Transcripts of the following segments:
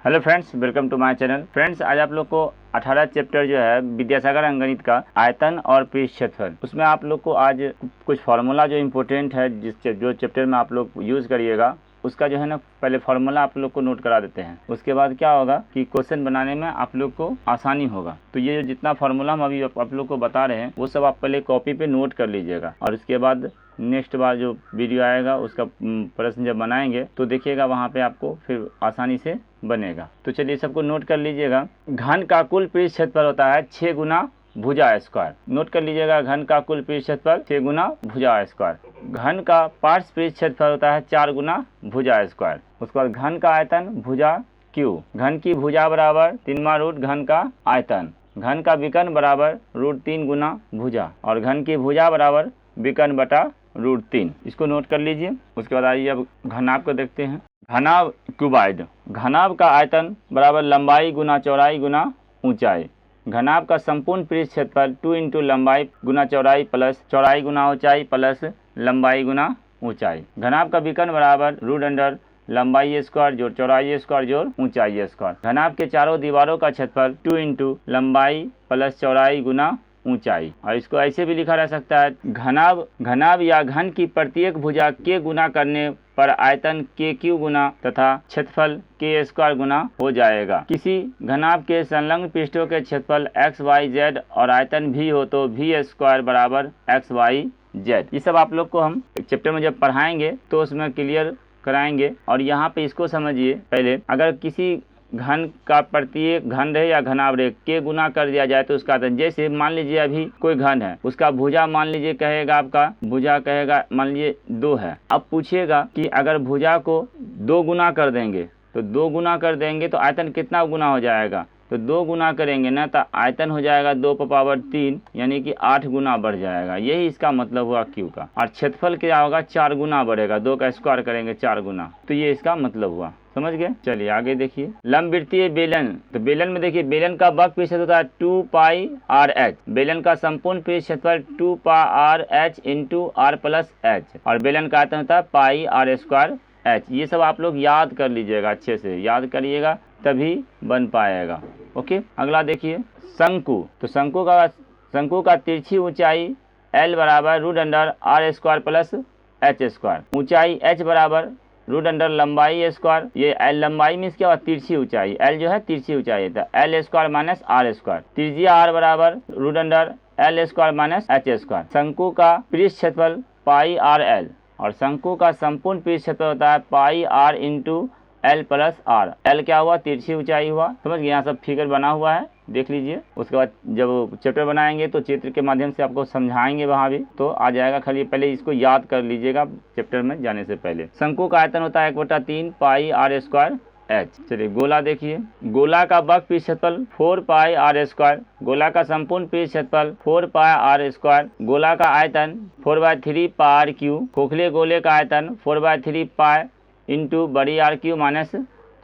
Hello friends, welcome to my channel. Friends, आज आप लोग को 18 चैप्टर जो है विद्यासागर अंकगणित का आयतन और पृष्ठ क्षेत्रफल, उसमें आप लोग को आज कुछ फार्मूला जो इम्पोर्टेंट है जो चैप्टर में आप लोग यूज़ करिएगा उसका जो है ना, पहले फार्मूला आप लोग को नोट करा देते हैं। उसके बाद क्या होगा कि क्वेश्चन बनाने में आप लोग को आसानी होगा। तो ये जितना फार्मूला हम अभी आप लोग को बता रहे हैं वो सब आप पहले कॉपी पे नोट कर लीजिएगा, और उसके बाद नेक्स्ट बार जो वीडियो आएगा उसका प्रश्न जब बनाएंगे तो देखिएगा वहाँ पे आपको फिर आसानी से बनेगा। तो चलिए सबको नोट कर लीजिएगा। घन का कुल पृष्ठ क्षेत्रफल होता है 6 गुना भुजा स्क्वायर। नोट कर लीजिएगा, घन का कुल पृष्ठ क्षेत्रफल 6 गुना भुजा स्क्वायर। घन का पार्श्व पृष्ठ क्षेत्रफल होता है 4 गुना भुजा स्क्वायर। उसके बाद घन का आयतन भुजा क्यू। घन की भुजा बराबर 3 रूट घन का आयतन। घन का विकर्ण बराबर √3 गुना भुजा, और घन की भुजा बराबर विकर्ण बटा √3। इसको नोट कर लीजिए। उसके बाद आइए अब घनाभ को देखते हैं। घनाभ क्यूबाइड। घनाभ का आयतन बराबर लंबाई गुना चौड़ाई गुना ऊंचाई। घनाभ का संपूर्ण पृष्ठ क्षेत्रफल 2 इंटू लंबाई गुना चौड़ाई प्लस चौड़ाई गुना ऊंचाई प्लस लंबाई गुना ऊंचाई। घनाभ का विकर्ण बराबर √अंडर लंबाई स्क्वायर जोड़ चौड़ाई स्क्वायर जोड़ ऊंचाई स्क्वायर। घनाभ के चारों दीवारों का क्षेत्रफल 2 इंटू लंबाई प्लस चौड़ाई गुना ऊंचाई। और इसको ऐसे भी लिखा रह सकता है, घनाभ या घन की प्रत्येक भुजा के गुना करने पर आयतन के क्यू गुना तथा क्षेत्रफल के स्क्वायर गुना हो जाएगा। किसी घनाभ के संलग्न पृष्ठों के क्षेत्रफल x y z और आयतन भी हो तो v स्क्वायर बराबर x y z। ये सब आप लोग को हम चैप्टर में जब पढ़ाएंगे तो उसमें क्लियर कराएंगे। और यहाँ पे इसको समझिए, पहले अगर किसी घन का प्रत्येक घन रहे या घनाभ रहे के गुना कर दिया जाए तो उसका आयतन, जैसे मान लीजिए अभी कोई घन है, उसका भुजा मान लीजिए कहेगा, आपका भुजा कहेगा मान लीजिए 2 है। अब पूछिएगा कि अगर भुजा को 2 गुना कर देंगे तो 2 गुना कर देंगे तो आयतन कितना गुना हो जाएगा, तो 2 गुना करेंगे ना तो आयतन हो जाएगा 2 की पावर 3, यानी कि 8 गुना बढ़ जाएगा। यही इसका मतलब हुआ क्यू का। और क्षेत्रफल क्या होगा, 4 गुना बढ़ेगा, 2 का स्क्वायर करेंगे 4 गुना, तो ये इसका मतलब हुआ। समझ गए। चलिए आगे देखिए। लंबवृत्तीय बेलन। तो बेलन में देखिए, बेलन का वक्र पृष्ठ होता है 2 पाई आर एच। बेलन का संपूर्ण पृष्ठ क्षेत्रफल 2 pi r h into r plus h, और बेलन का आयतन होता है पाई आर स्क्वायर एच। ये सब आप लोग याद कर लीजिएगा, अच्छे से याद करिएगा तभी बन पाएगा। ओके, अगला देखिए शंकु। तो शंकु का तिरछी ऊंचाई L बराबर √under r square plus h square. ऊंचाई h बराबर √अंडर लंबाई स्क्वायर। ये L लंबाई में क्या हुआ, तिरछी ऊंचाई, L जो है तिरछी ऊंचाई है, तो L square minus r square. त्रिज्या r बराबर √under L square minus h square. शंकु का पृष्ठ क्षेत्रफल पाई आर एल, और शंकु का संपूर्ण पृष्ठ क्षेत्रफल होता है pi r into L plus r. L क्या हुआ, तिरछी ऊंचाई हुआ। समझ गए। यहाँ सब फिगर बना हुआ है, देख लीजिए। उसके बाद जब चैप्टर बनाएंगे तो चित्र के माध्यम से आपको समझाएंगे, वहाँ भी तो आ जाएगा। खाली पहले इसको याद कर लीजिएगा चैप्टर में जाने से पहले। शंकु का आयतन होता है 1/3 पाई आर स्क्वायर एच। चलिए गोला देखिए। गोला का वक्र पृष्ठ क्षेत्रफल 4 पाई आर स्क्वायर। गोला का संपूर्ण पृष्ठ क्षेत्रफल 4 पाई आर स्क्वायर। गोला का आयतन 4/3 पाई आर क्यू। खोखले गोले का आयतन 4/3 पाई इंटू बड़ी आर क्यू माइनस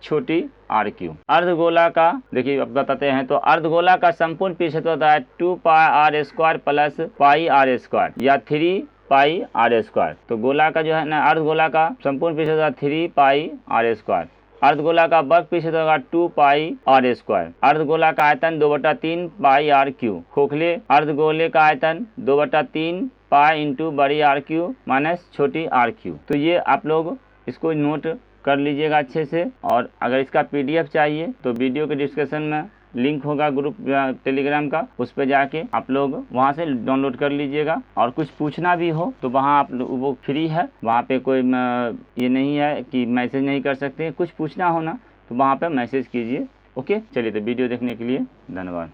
छोटी आर क्यू। अर्धगोला का देखिए अब बताते हैं। तो अर्धगोला का संपूर्ण पृष्ठ क्षेत्रफल होता है 2 pi r square plus pi r square या 3 पाई आर स्क्वायर। तो गोला का जो है ना, अर्धगोला का संपूर्ण पृष्ठ क्षेत्रफल 3 पाई आर स्क्वायर। अर्धगोला का वक्र पृष्ठ क्षेत्रफल होगा 2 पाई आर स्क्वायर। अर्धगोला का आयतन 2/3 पाई आर क्यू। खोखले अर्धगोले का आयतन 2/3 पाई इंटू बड़ी आर क्यू माइनस छोटी आर क्यू। तो ये आप लोग इसको नोट कर लीजिएगा अच्छे से। और अगर इसका PDF चाहिए तो वीडियो के डिस्क्रिप्शन में लिंक होगा ग्रुप टेलीग्राम का, उस पर जाके आप लोग वहाँ से डाउनलोड कर लीजिएगा। और कुछ पूछना भी हो तो वहाँ आप वो फ्री है, वहाँ पे कोई ये नहीं है कि मैसेज नहीं कर सकते। कुछ पूछना हो ना तो वहाँ पे मैसेज कीजिए। ओके, चलिए तो वीडियो देखने के लिए धन्यवाद।